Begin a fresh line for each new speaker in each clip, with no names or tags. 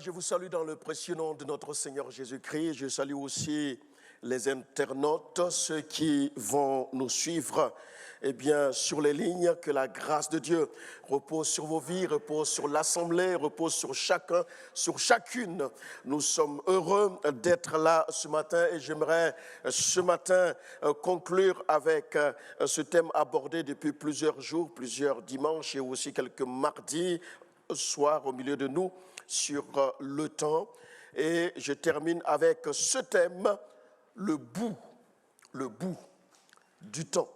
Je vous salue dans le précieux nom de notre Seigneur Jésus-Christ. Je salue aussi les internautes, ceux qui vont nous suivre sur les lignes. Que la grâce de Dieu repose sur vos vies, repose sur l'Assemblée, repose sur chacun, sur chacune. Nous sommes heureux d'être là ce matin et j'aimerais ce matin conclure avec ce thème abordé depuis plusieurs jours, plusieurs dimanches et aussi quelques mardis soir au milieu de nous sur le temps. Et je termine avec ce thème, le bout du temps.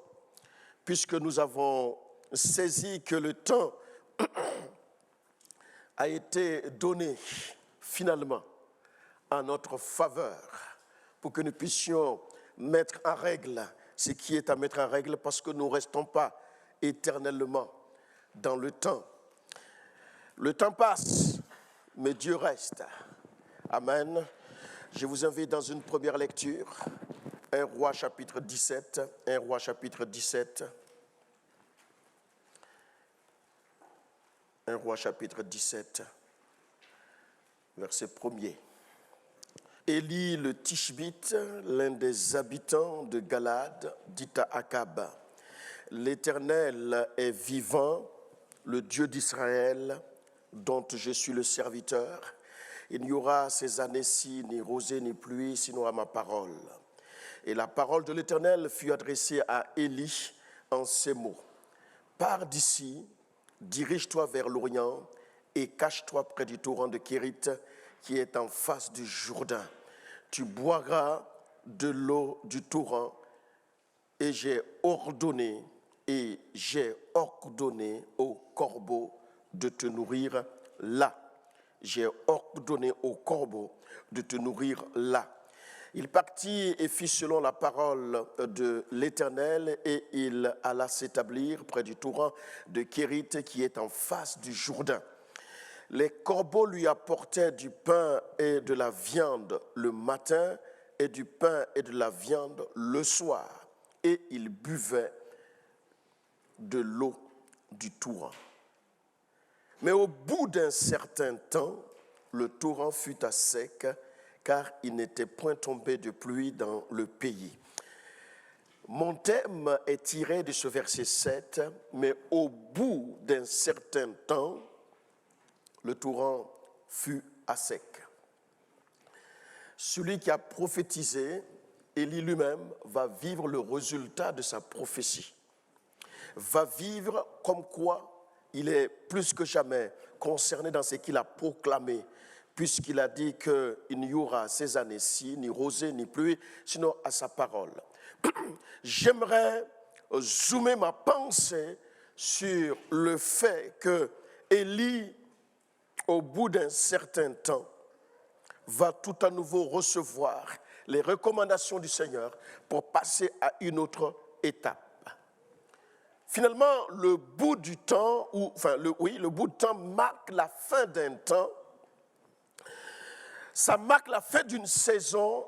Puisque nous avons saisi que le temps a été donné finalement en notre faveur pour que nous puissions mettre en règle ce qui est à mettre en règle parce que nous ne restons pas éternellement dans le temps. Le temps passe, mais Dieu reste. Amen. Je vous invite dans une première lecture, 1 Roi chapitre 17, 1 Roi chapitre 17, 1 Roi chapitre 17, verset 1er. Élie le Tishbite, l'un des habitants de Galade, dit à Akab, « L'Éternel est vivant, le Dieu d'Israël, dont je suis le serviteur. Il n'y aura ces années-ci ni rosée ni pluie, sinon à ma parole. » Et la parole de l'Éternel fut adressée à Élie en ces mots. « Pars d'ici, dirige-toi vers l'Orient et cache-toi près du torrent de Kérit qui est en face du Jourdain. Tu boiras de l'eau du torrent et j'ai ordonné aux corbeaux de te nourrir là. J'ai ordonné aux corbeaux de te nourrir là. » Il partit et fit selon la parole de l'Éternel et il alla s'établir près du torrent de Kérit qui est en face du Jourdain. Les corbeaux lui apportaient du pain et de la viande le matin et du pain et de la viande le soir. Et il buvait de l'eau du torrent. Mais au bout d'un certain temps, le torrent fut à sec, car il n'était point tombé de pluie dans le pays. Mon thème est tiré de ce verset 7, mais au bout d'un certain temps, le torrent fut à sec. Celui qui a prophétisé, Élie lui-même, va vivre le résultat de sa prophétie. Va vivre comme quoi il est plus que jamais concerné dans ce qu'il a proclamé, puisqu'il a dit qu'il n'y aura ces années-ci, ni rosée, ni pluie, sinon à sa parole. J'aimerais zoomer ma pensée sur le fait que Élie, au bout d'un certain temps, va tout à nouveau recevoir les recommandations du Seigneur pour passer à une autre étape. Finalement, le bout du temps, le bout de temps marque la fin d'un temps. Ça marque la fin d'une saison.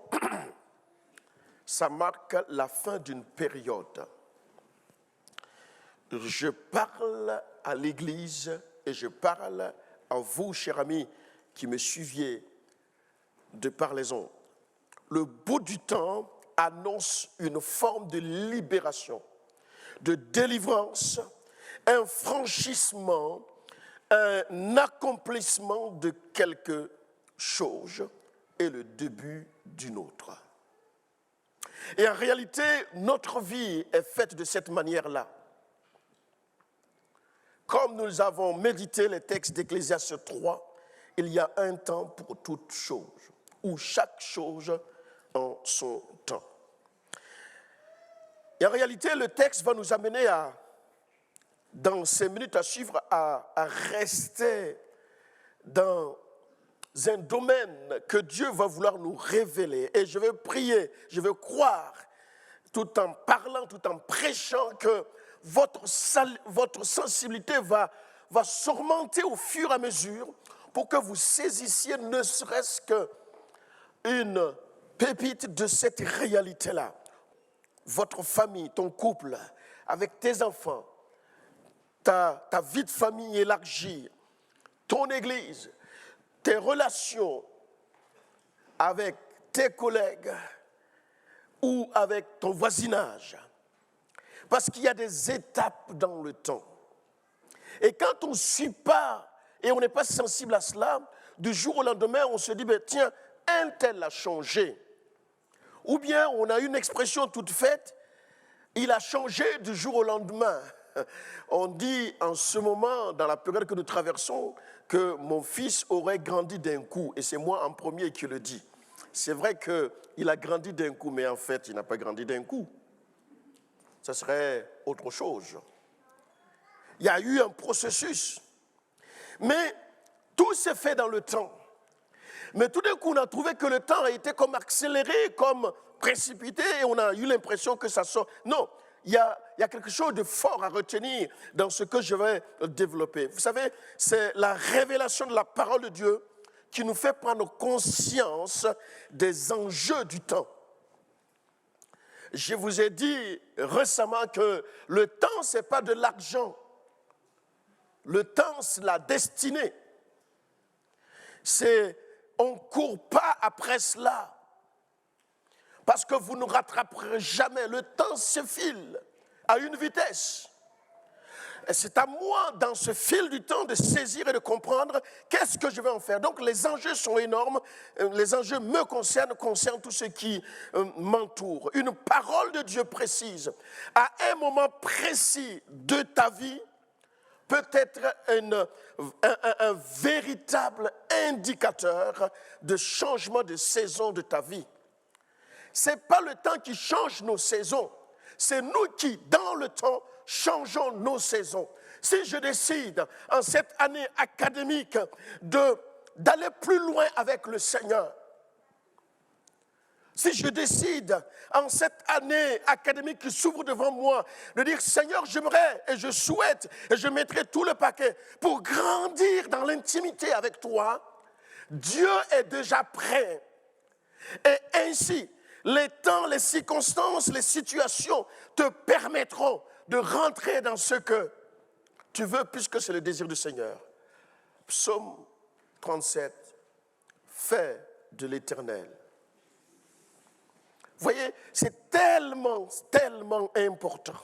Ça marque la fin d'une période. Je parle à l'Église et je parle à vous, chers amis, qui me suiviez de par les ondes. Le bout du temps annonce une forme de libération, de délivrance, un franchissement, un accomplissement de quelque chose et le début d'une autre. Et en réalité, notre vie est faite de cette manière-là. Comme nous avons médité les textes d'Ecclésiaste 3, il y a un temps pour toute chose, ou chaque chose en son temps. Et en réalité, le texte va nous amener dans ces minutes à suivre, à rester dans un domaine que Dieu va vouloir nous révéler. Et je vais prier, je vais croire, tout en parlant, tout en prêchant, que votre sensibilité va s'augmenter au fur et à mesure pour que vous saisissiez ne serait-ce qu'une pépite de cette réalité-là. Votre famille, ton couple, avec tes enfants, ta vie de famille élargie, ton église, tes relations avec tes collègues ou avec ton voisinage. Parce qu'il y a des étapes dans le temps. Et quand on ne suit pas et on n'est pas sensible à cela, du jour au lendemain, on se dit, ben, tiens, un tel a changé. Ou bien on a une expression toute faite, il a changé du jour au lendemain. On dit en ce moment, dans la période que nous traversons, que mon fils aurait grandi d'un coup. Et c'est moi en premier qui le dis. C'est vrai qu'il a grandi d'un coup, mais en fait, il n'a pas grandi d'un coup. Ce serait autre chose. Il y a eu un processus. Mais tout s'est fait dans le temps. Mais tout d'un coup, on a trouvé que le temps a été comme accéléré, comme précipité, et on a eu l'impression que ça sort. Non, il y a quelque chose de fort à retenir dans ce que je vais développer. Vous savez, c'est la révélation de la parole de Dieu qui nous fait prendre conscience des enjeux du temps. Je vous ai dit récemment que le temps, ce n'est pas de l'argent. Le temps, c'est la destinée. On ne court pas après cela. Parce que vous ne rattraperez jamais. Le temps s'effile à une vitesse. Et c'est à moi, dans ce fil du temps, de saisir et de comprendre qu'est-ce que je vais en faire. Donc les enjeux sont énormes. Les enjeux me concernent tout ce qui m'entoure. Une parole de Dieu précise, à un moment précis de ta vie, peut être un véritable indicateur de changement de saison de ta vie. Ce n'est pas le temps qui change nos saisons. C'est nous qui, dans le temps, changeons nos saisons. Si je décide, en cette année académique, d'aller plus loin avec le Seigneur, si je décide, en cette année académique qui s'ouvre devant moi, de dire, Seigneur, j'aimerais et je souhaite et je mettrai tout le paquet pour grandir dans l'intimité avec toi, Dieu est déjà prêt. Et ainsi, les temps, les circonstances, les situations te permettront de rentrer dans ce que tu veux, puisque c'est le désir du Seigneur. Psaume 37, fais de l'Éternel. Vous voyez, c'est tellement, tellement important.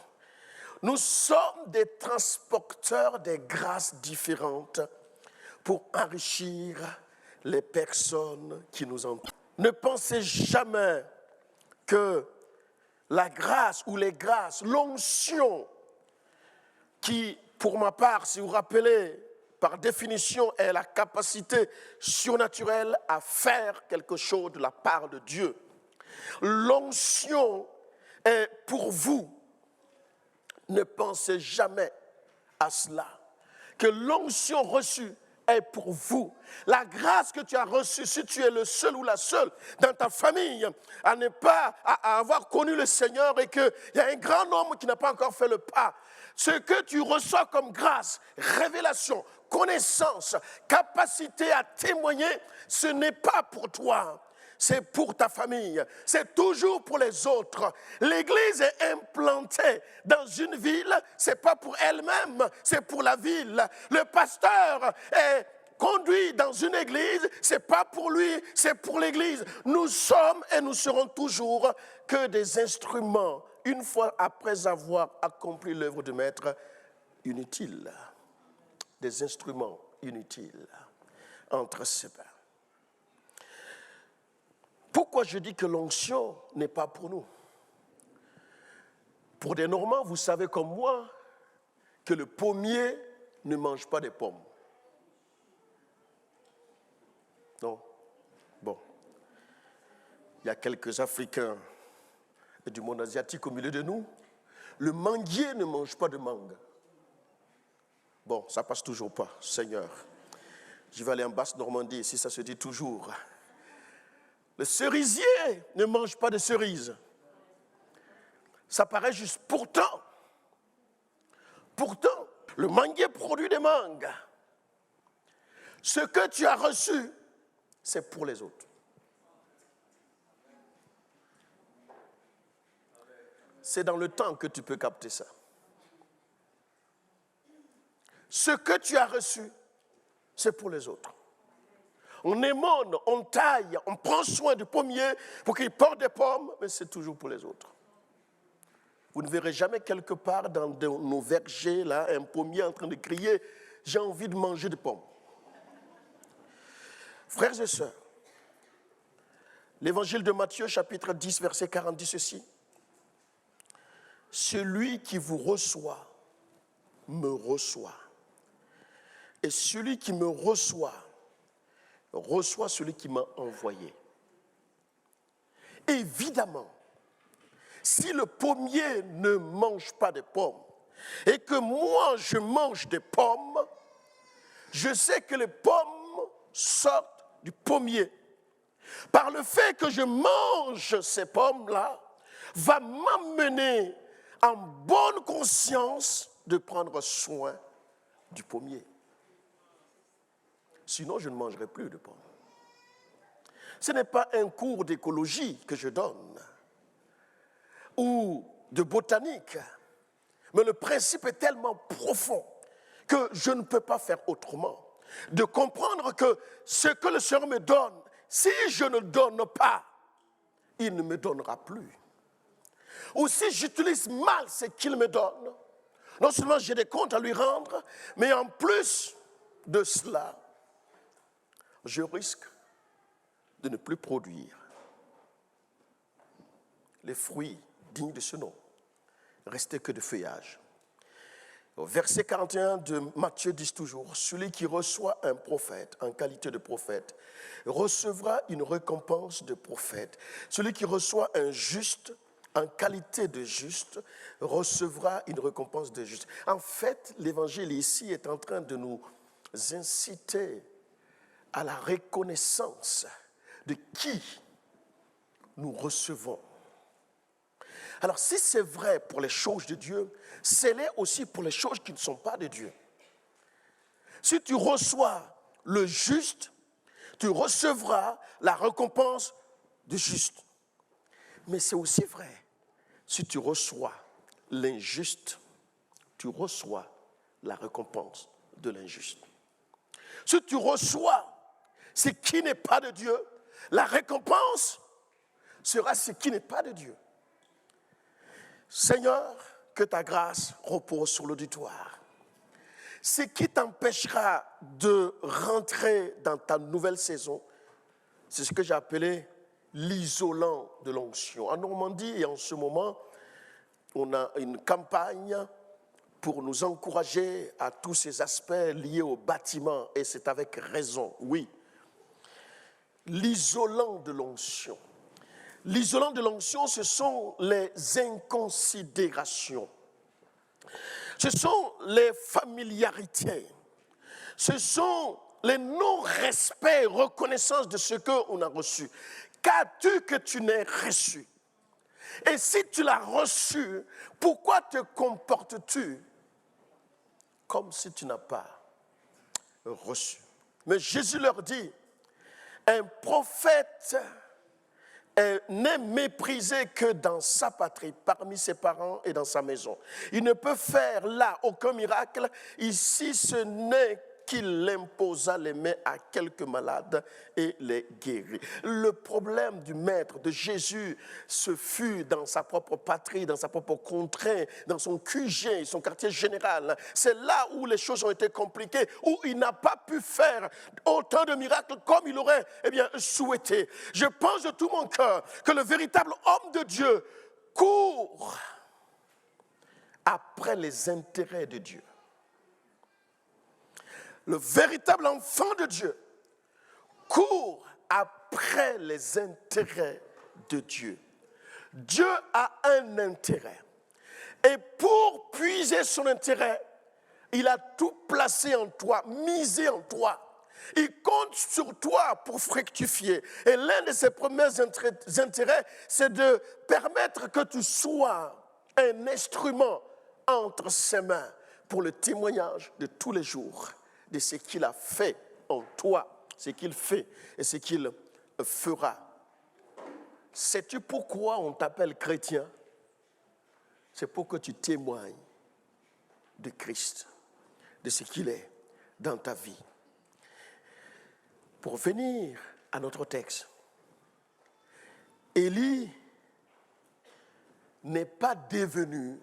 Nous sommes des transporteurs des grâces différentes pour enrichir les personnes qui nous entourent. Ne pensez jamais que la grâce ou les grâces, l'onction, qui, pour ma part, si vous vous rappelez, par définition, est la capacité surnaturelle à faire quelque chose de la part de Dieu. L'onction est pour vous. Ne pensez jamais à cela. Que l'onction reçue est pour vous. La grâce que tu as reçue, si tu es le seul ou la seule dans ta famille à ne pas à avoir connu le Seigneur et qu'il y a un grand nombre qui n'a pas encore fait le pas, ce que tu reçois comme grâce, révélation, connaissance, capacité à témoigner, ce n'est pas pour toi. C'est pour ta famille, c'est toujours pour les autres. L'Église est implantée dans une ville, ce n'est pas pour elle-même, c'est pour la ville. Le pasteur est conduit dans une église, ce n'est pas pour lui, c'est pour l'Église. Nous sommes et nous serons toujours que des instruments, une fois après avoir accompli l'œuvre de maître, inutiles. Des instruments inutiles entre ses mains. Pourquoi je dis que l'onction n'est pas pour nous? Pour des Normands, vous savez comme moi que le pommier ne mange pas des pommes. Non? Bon. Il y a quelques Africains du monde asiatique au milieu de nous. Le manguier ne mange pas de mangue. Bon, ça passe toujours pas, Seigneur. Je vais aller en Basse-Normandie, si ça se dit toujours. Le cerisier ne mange pas de cerises. Ça paraît juste. Pourtant, le manguier produit des mangues. Ce que tu as reçu, c'est pour les autres. C'est dans le temps que tu peux capter ça. Ce que tu as reçu, c'est pour les autres. on émone, on taille, on prend soin du pommier pour qu'il porte des pommes, mais c'est toujours pour les autres. Vous ne verrez jamais quelque part dans nos vergers, là, un pommier en train de crier « J'ai envie de manger des pommes ». Frères et sœurs, l'évangile de Matthieu, chapitre 10, verset 40, dit ceci. « Celui qui vous reçoit, me reçoit. Et celui qui me reçoit, reçoit celui qui m'a envoyé. » Évidemment, si le pommier ne mange pas de pommes et que moi je mange des pommes, je sais que les pommes sortent du pommier. Par le fait que je mange ces pommes-là, va m'amener en bonne conscience de prendre soin du pommier. Sinon, je ne mangerai plus de pommes. Ce n'est pas un cours d'écologie que je donne ou de botanique, mais le principe est tellement profond que je ne peux pas faire autrement. De comprendre que ce que le Seigneur me donne, si je ne donne pas, il ne me donnera plus. Ou si j'utilise mal ce qu'il me donne, non seulement j'ai des comptes à lui rendre, mais en plus de cela, je risque de ne plus produire les fruits dignes de ce nom, rester que de feuillage. Au verset 41 de Matthieu dit toujours, celui qui reçoit un prophète en qualité de prophète recevra une récompense de prophète. Celui qui reçoit un juste en qualité de juste recevra une récompense de juste. En fait, l'évangile ici est en train de nous inciter à la reconnaissance de qui nous recevons. Alors, si c'est vrai pour les choses de Dieu, c'est l'est aussi pour les choses qui ne sont pas de Dieu. Si tu reçois le juste, tu recevras la récompense du juste. Mais c'est aussi vrai, si tu reçois l'injuste, tu reçois la récompense de l'injuste. Si tu reçois ce qui n'est pas de Dieu, la récompense sera ce qui n'est pas de Dieu. Seigneur, que ta grâce repose sur l'auditoire. Ce qui t'empêchera de rentrer dans ta nouvelle saison, c'est ce que j'ai appelé l'isolant de l'onction. En Normandie, et en ce moment, on a une campagne pour nous encourager à tous ces aspects liés au bâtiment, et c'est avec raison, oui. L'isolant de l'onction. L'isolant de l'onction, ce sont les inconsidérations. Ce sont les familiarités. Ce sont les non-respects, reconnaissance de ce qu'on a reçu. Qu'as-tu que tu n'aies reçu? Et si tu l'as reçu, pourquoi te comportes-tu comme si tu n'as pas reçu? Mais Jésus leur dit, un prophète n'est méprisé que dans sa patrie, parmi ses parents et dans sa maison. Il ne peut faire là aucun miracle. Ici, ce n'est qu'il imposa les mains à quelques malades et les guérit. Le problème du maître, de Jésus, ce fut dans sa propre patrie, dans sa propre contrée, dans son QG, son quartier général. C'est là où les choses ont été compliquées, où il n'a pas pu faire autant de miracles comme il aurait souhaité. Je pense de tout mon cœur que le véritable homme de Dieu court après les intérêts de Dieu. Le véritable enfant de Dieu court après les intérêts de Dieu. Dieu a un intérêt. Et pour puiser son intérêt, il a tout placé en toi, misé en toi. Il compte sur toi pour fructifier. Et l'un de ses premiers intérêts, c'est de permettre que tu sois un instrument entre ses mains pour le témoignage de tous les jours de ce qu'il a fait en toi, ce qu'il fait et ce qu'il fera. Sais-tu pourquoi on t'appelle chrétien? C'est pour que tu témoignes de Christ, de ce qu'il est dans ta vie. Pour venir à notre texte, Élie n'est pas devenu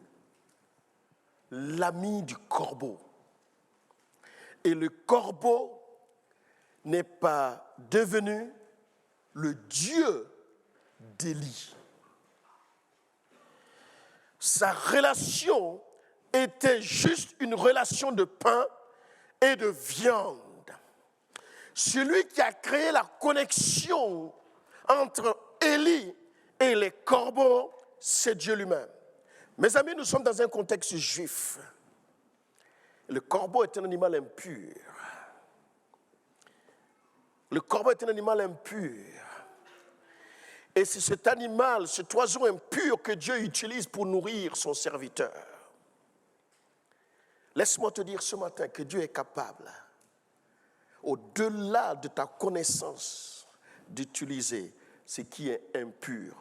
l'ami du corbeau. Et le corbeau n'est pas devenu le Dieu d'Élie. Sa relation était juste une relation de pain et de viande. Celui qui a créé la connexion entre Élie et les corbeaux, c'est Dieu lui-même. Mes amis, nous sommes dans un contexte juif. Le corbeau est un animal impur. Le corbeau est un animal impur. Et c'est cet animal, cet oiseau impur que Dieu utilise pour nourrir son serviteur. Laisse-moi te dire ce matin que Dieu est capable, au-delà de ta connaissance, d'utiliser ce qui est impur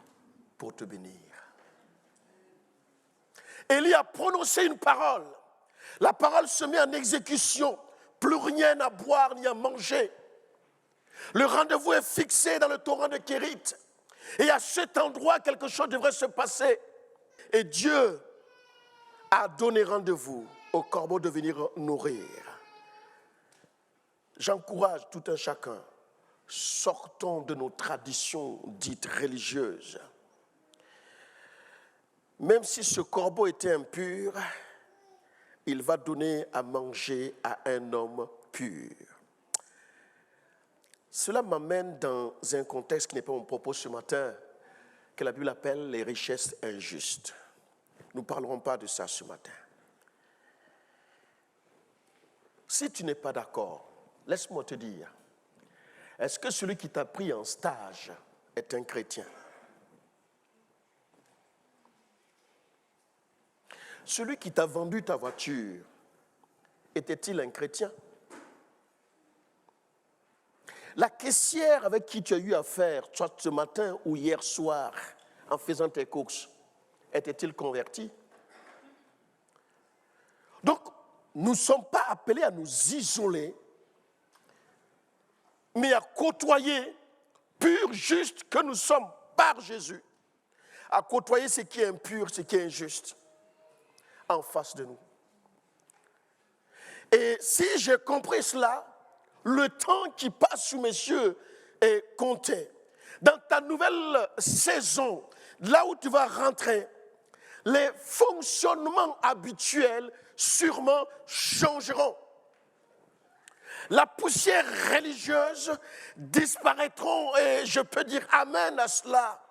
pour te bénir. Élie a prononcé une parole. La parole se met en exécution. Plus rien à boire ni à manger. Le rendez-vous est fixé dans le torrent de Kérit. Et à cet endroit, quelque chose devrait se passer. Et Dieu a donné rendez-vous au corbeau de venir nourrir. J'encourage tout un chacun. Sortons de nos traditions dites religieuses. Même si ce corbeau était impur, il va donner à manger à un homme pur. Cela m'amène dans un contexte qui n'est pas mon propos ce matin, que la Bible appelle les richesses injustes. Nous ne parlerons pas de ça ce matin. Si tu n'es pas d'accord, laisse-moi te dire, est-ce que celui qui t'a pris en stage est un chrétien? Celui qui t'a vendu ta voiture, était-il un chrétien? La caissière avec qui tu as eu affaire, soit ce matin ou hier soir, en faisant tes courses, était-il converti? Donc, nous ne sommes pas appelés à nous isoler, mais à côtoyer, pur, juste que nous sommes par Jésus, à côtoyer ce qui est impur, ce qui est injuste, en face de nous. Et si j'ai compris cela, le temps qui passe sous mes yeux est compté. Dans ta nouvelle saison, là où tu vas rentrer, les fonctionnements habituels sûrement changeront. La poussière religieuse disparaîtront et je peux dire amen à cela.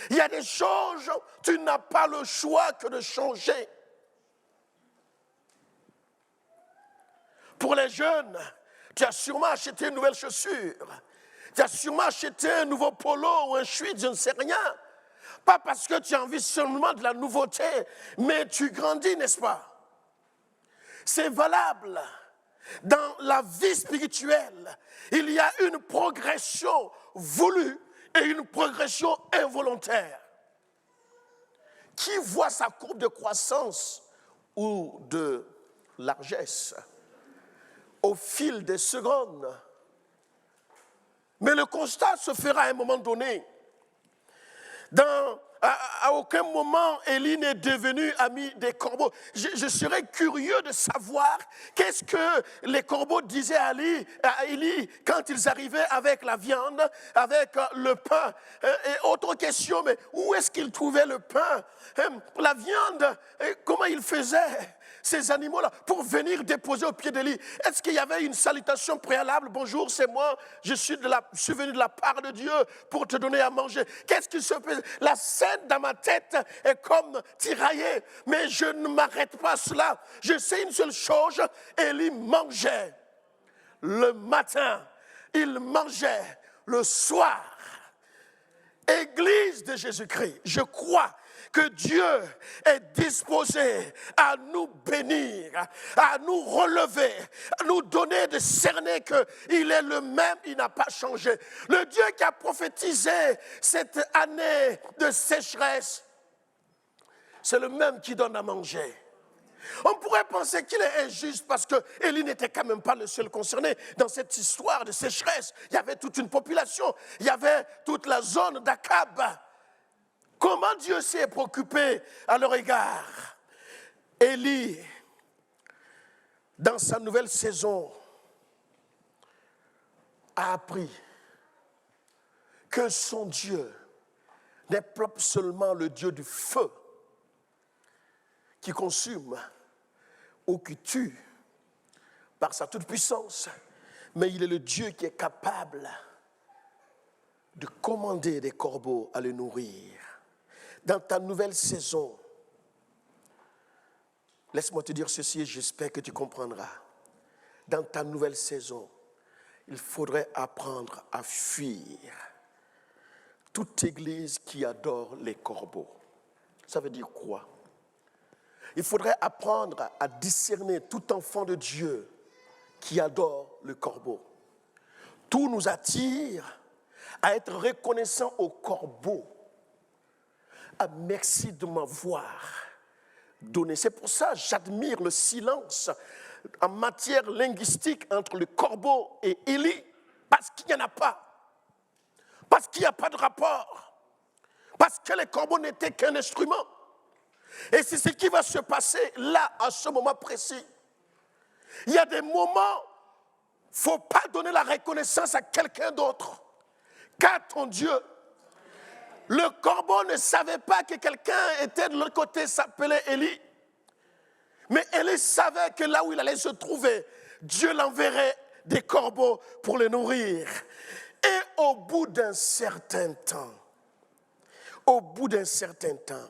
Il y a des choses, tu n'as pas le choix que de changer. Pour les jeunes, tu as sûrement acheté une nouvelle chaussure. Tu as sûrement acheté un nouveau polo ou un chewing, je ne sais rien. Pas parce que tu as envie seulement de la nouveauté, mais tu grandis, n'est-ce pas? C'est valable. Dans la vie spirituelle, il y a une progression voulue et une progression involontaire. Qui voit sa courbe de croissance ou de largesse au fil des secondes? Mais le constat se fera à un moment donné. À aucun moment, Élie n'est devenu ami des corbeaux. Je serais curieux de savoir qu'est-ce que les corbeaux disaient à Élie quand ils arrivaient avec la viande, avec le pain. Et autre question, mais où est-ce qu'ils trouvaient le pain? La viande, comment ils faisaient ces animaux-là pour venir déposer au pied d'Élie? Est-ce qu'il y avait une salutation préalable? Bonjour, c'est moi, je suis venu de la part de Dieu pour te donner à manger. Qu'est-ce qui se fait? La scène dans ma tête est comme tiraillée, mais je ne m'arrête pas à cela. Je sais une seule chose, Élie mangeait le matin, il mangeait le soir. Église de Jésus-Christ, je crois que Dieu est disposé à nous bénir, à nous relever, à nous donner de cerner qu'il est le même, il n'a pas changé. Le Dieu qui a prophétisé cette année de sécheresse, c'est le même qui donne à manger. On pourrait penser qu'il est injuste parce que Élie n'était quand même pas le seul concerné. Dans cette histoire de sécheresse, il y avait toute une population, il y avait toute la zone d'Akab. Comment Dieu s'est préoccupé à leur égard? Élie, dans sa nouvelle saison, a appris que son Dieu n'est pas seulement le Dieu du feu qui consume ou qui tue par sa toute-puissance, mais il est le Dieu qui est capable de commander des corbeaux à le nourrir. Dans ta nouvelle saison, laisse-moi te dire ceci et j'espère que tu comprendras. Dans ta nouvelle saison, il faudrait apprendre à fuir toute église qui adore les corbeaux. Ça veut dire quoi? Il faudrait apprendre à discerner tout enfant de Dieu qui adore le corbeau. Tout nous attire à être reconnaissant au corbeau. Ah, merci de m'avoir donné. C'est pour ça que j'admire le silence en matière linguistique entre le corbeau et Élie, parce qu'il n'y en a pas. Parce qu'il n'y a pas de rapport. Parce que les corbeaux n'étaient qu'un instrument. Et c'est ce qui va se passer là, à ce moment précis. Il y a des moments, il ne faut pas donner la reconnaissance à quelqu'un d'autre qu'à ton Dieu. Le corbeau ne savait pas que quelqu'un était de l'autre côté, s'appelait Élie. Mais Élie savait que là où il allait se trouver, Dieu l'enverrait des corbeaux pour le nourrir. Et au bout d'un certain temps,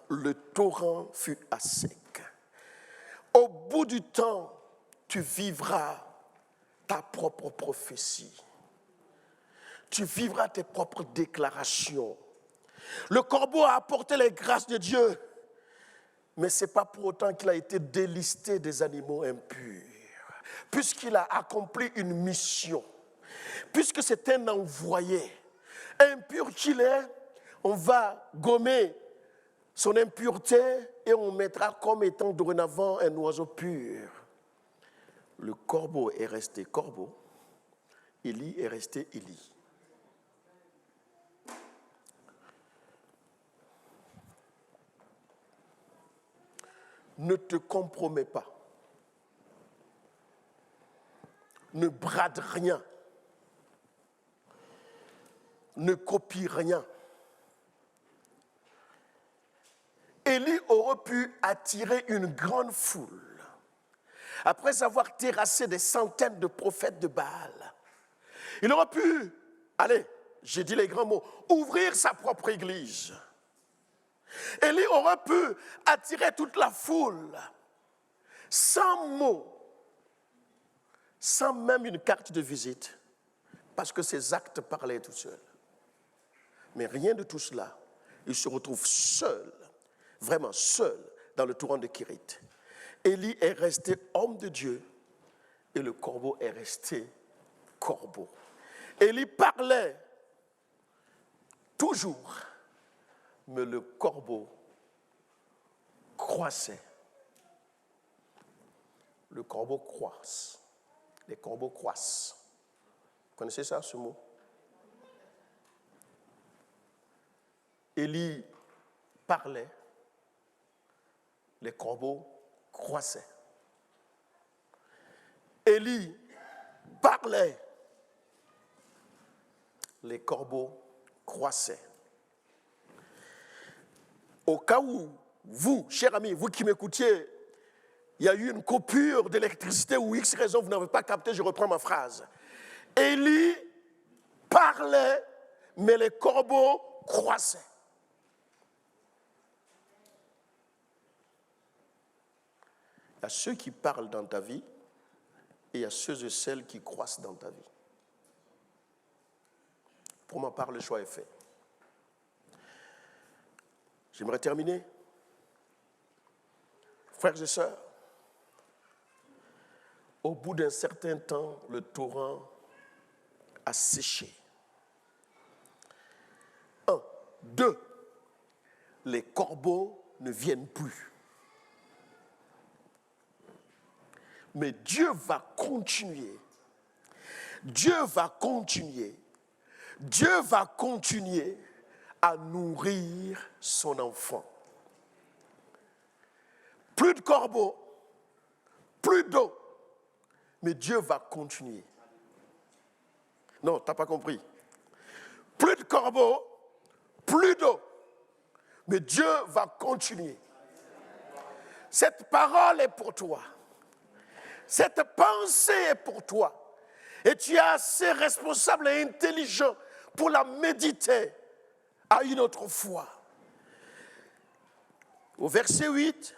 le torrent fut à sec. Au bout du temps, tu vivras ta propre prophétie. Tu vivras tes propres déclarations. Le corbeau a apporté les grâces de Dieu, mais ce n'est pas pour autant qu'il a été délisté des animaux impurs, puisqu'il a accompli une mission, puisque c'est un envoyé. Impur qu'il est, on va gommer son impureté et on mettra comme étant dorénavant un oiseau pur. Le corbeau est resté corbeau, Élie est resté Élie. Ne te compromets pas. Ne brade rien. Ne copie rien. Élie aurait pu attirer une grande foule. Après avoir terrassé des centaines de prophètes de Baal, il aurait pu, allez, j'ai dit les grands mots, ouvrir sa propre église. Élie aurait pu attirer toute la foule, sans mots, sans même une carte de visite, parce que ses actes parlaient tout seuls. Mais rien de tout cela. Il se retrouve seul, vraiment seul, dans le torrent de Kérith. Élie est resté homme de Dieu et le corbeau est resté corbeau. Élie parlait toujours, mais le corbeau croissait. Le corbeau croisse. Les corbeaux croissent. Vous connaissez ça, ce mot? Élie parlait, les corbeaux croissaient. Élie parlait, les corbeaux croissaient. Au cas où vous, chers amis, vous qui m'écoutiez, il y a eu une coupure d'électricité ou X raison, vous n'avez pas capté, je reprends ma phrase. Élie parlait, mais les corbeaux croissaient. Il y a ceux qui parlent dans ta vie et il y a ceux et celles qui croissent dans ta vie. Pour ma part, le choix est fait. J'aimerais terminer. Frères et sœurs, au bout d'un certain temps, le torrent a séché. 1. 2. Les corbeaux ne viennent plus. Mais Dieu va continuer. Dieu va continuer. Dieu va continuer à nourrir son enfant. Plus de corbeaux, plus d'eau, mais Dieu va continuer. Non, tu n'as pas compris. Plus de corbeaux, plus d'eau, mais Dieu va continuer. Cette parole est pour toi. Cette pensée est pour toi. Et tu es assez responsable et intelligent pour la méditer à une autre fois. Au verset 8,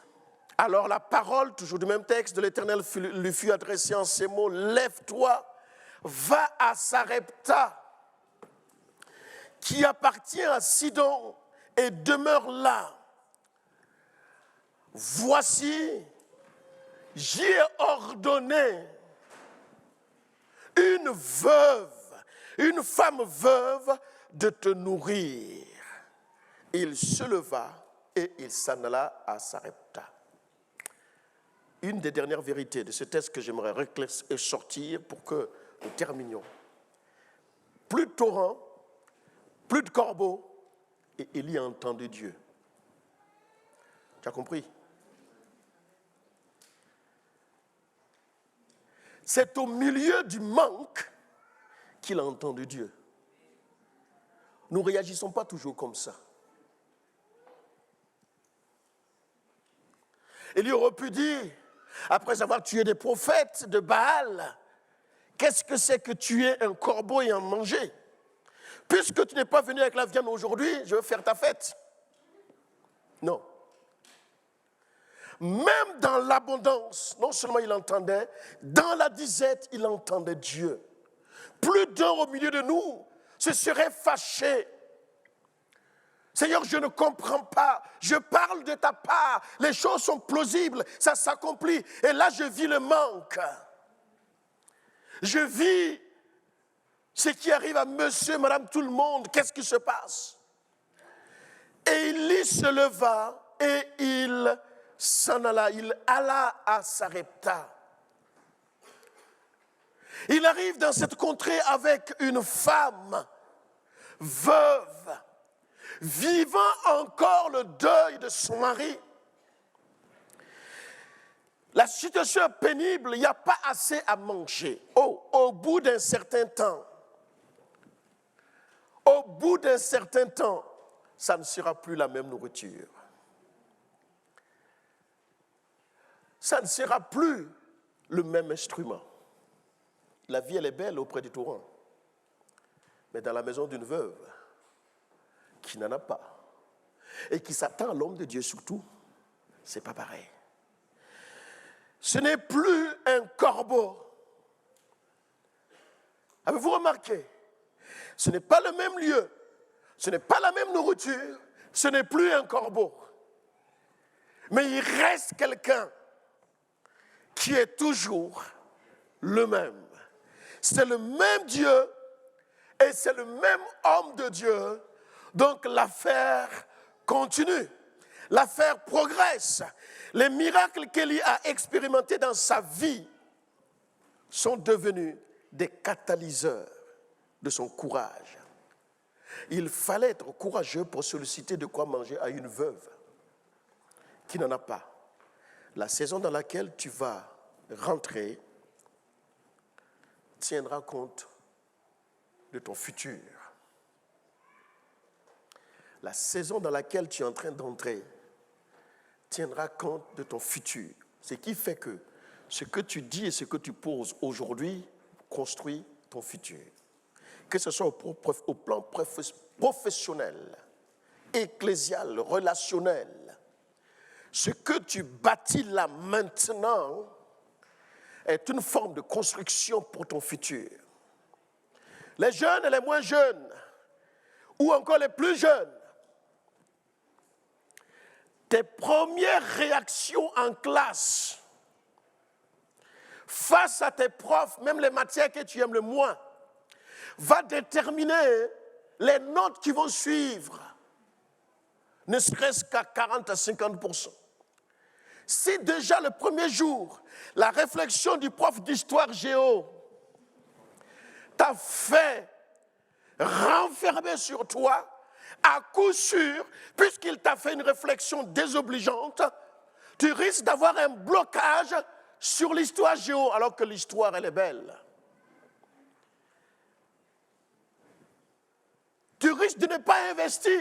alors la parole, toujours du même texte de l'Éternel, lui fut adressée en ces mots, lève-toi, va à Sarepta, qui appartient à Sidon, et demeure là. Voici, j'ai ordonné une femme veuve, de te nourrir. Il se leva et il s'en alla à Sarepta. Une des dernières vérités de ce texte que j'aimerais sortir pour que nous terminions. Plus de torrents, plus de corbeaux, et Élie a entendu Dieu. Tu as compris? C'est au milieu du manque qu'il a entendu Dieu. Nous ne réagissons pas toujours comme ça. Élie aurait pu dire, après avoir tué des prophètes de Baal, qu'est-ce que c'est que tuer un corbeau et en manger? Puisque tu n'es pas venu avec la viande aujourd'hui, je veux faire ta fête. Non. Même dans l'abondance, non seulement il entendait, dans la disette, il entendait Dieu. Plus d'un au milieu de nous se serait fâché. Seigneur, je ne comprends pas, je parle de ta part, les choses sont plausibles, ça s'accomplit, et là je vis le manque. Je vis ce qui arrive à monsieur, madame, tout le monde, qu'est-ce qui se passe? Et Élie se leva et il s'en alla, il alla à Sarepta. Il arrive dans cette contrée avec une femme veuve, vivant encore le deuil de son mari. La situation est pénible, il n'y a pas assez à manger. Au bout d'un certain temps, ça ne sera plus la même nourriture. Ça ne sera plus le même instrument. La vie, elle est belle auprès du torrent. Mais dans la maison d'une veuve qui n'en a pas et qui s'attend à l'homme de Dieu surtout, c'est pas pareil. Ce n'est plus un corbeau. Avez-vous remarqué? Ce n'est pas le même lieu, ce n'est pas la même nourriture, ce n'est plus un corbeau. Mais il reste quelqu'un qui est toujours le même. C'est le même Dieu et c'est le même homme de Dieu. Donc l'affaire continue, l'affaire progresse. Les miracles qu'Élie a expérimentés dans sa vie sont devenus des catalyseurs de son courage. Il fallait être courageux pour solliciter de quoi manger à une veuve qui n'en a pas. La saison dans laquelle tu vas rentrer tiendra compte de ton futur. La saison dans laquelle tu es en train d'entrer tiendra compte de ton futur. Ce qui fait que ce que tu dis et ce que tu poses aujourd'hui construit ton futur. Que ce soit au plan professionnel, ecclésial, relationnel. Ce que tu bâtis là maintenant est une forme de construction pour ton futur. Les jeunes et les moins jeunes, ou encore les plus jeunes, tes premières réactions en classe face à tes profs, même les matières que tu aimes le moins, va déterminer les notes qui vont suivre, ne serait-ce qu'à 40 à 50%. Si déjà le premier jour, la réflexion du prof d'histoire géo t'a fait renfermer sur toi, à coup sûr, puisqu'il t'a fait une réflexion désobligeante, tu risques d'avoir un blocage sur l'histoire géo, alors que l'histoire, elle est belle. Tu risques de ne pas investir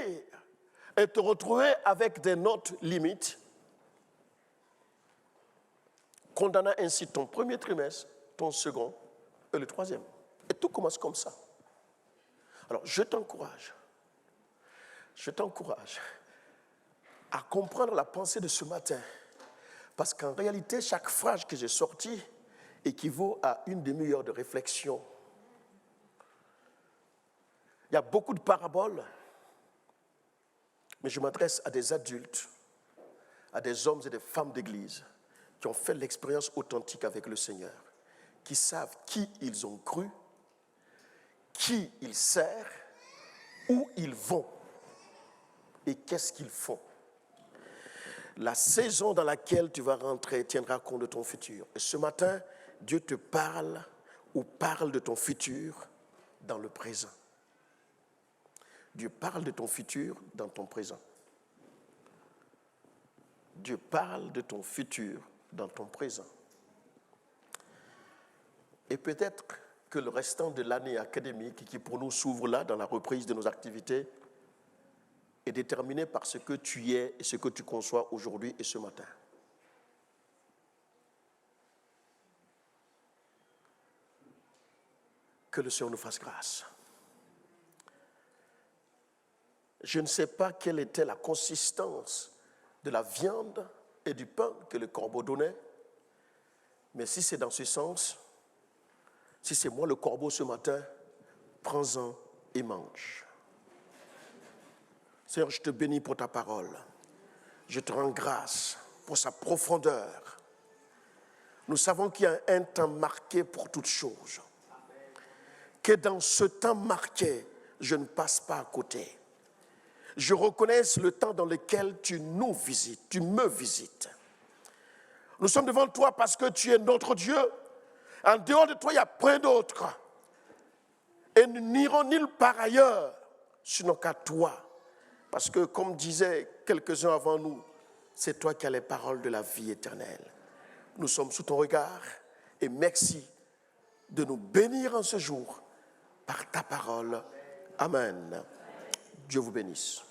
et te retrouver avec des notes limites, condamnant ainsi ton premier trimestre, ton second et le troisième. Et tout commence comme ça. Alors, je t'encourage à comprendre la pensée de ce matin, parce qu'en réalité, chaque phrase que j'ai sortie équivaut à une demi-heure de réflexion. Il y a beaucoup de paraboles, mais je m'adresse à des adultes, à des hommes et des femmes d'église qui ont fait l'expérience authentique avec le Seigneur, qui savent qui ils ont cru, qui ils servent, où ils vont et qu'est-ce qu'ils font. La saison dans laquelle tu vas rentrer tiendra compte de ton futur. Et ce matin, Dieu te parle ou parle de ton futur dans le présent. Dieu parle de ton futur dans ton présent. Dieu parle de ton futur dans ton présent. Et peut-être que le restant de l'année académique qui pour nous s'ouvre là, dans la reprise de nos activités, est déterminé par ce que tu es et ce que tu conçois aujourd'hui et ce matin. Que le Seigneur nous fasse grâce. Je ne sais pas quelle était la consistance de la viande et du pain que le corbeau donnait, mais si c'est dans ce sens, si c'est moi le corbeau ce matin, prends-en et mange. Seigneur, je te bénis pour ta parole. Je te rends grâce pour sa profondeur. Nous savons qu'il y a un temps marqué pour toutes choses. Que dans ce temps marqué, je ne passe pas à côté. Je reconnais le temps dans lequel tu nous visites, tu me visites. Nous sommes devant toi parce que tu es notre Dieu. En dehors de toi, il n'y a point d'autre. Et nous n'irons nulle part ailleurs, sinon qu'à toi. Parce que, comme disaient quelques-uns avant nous, c'est toi qui as les paroles de la vie éternelle. Nous sommes sous ton regard et merci de nous bénir en ce jour par ta parole. Amen. Dieu vous bénisse.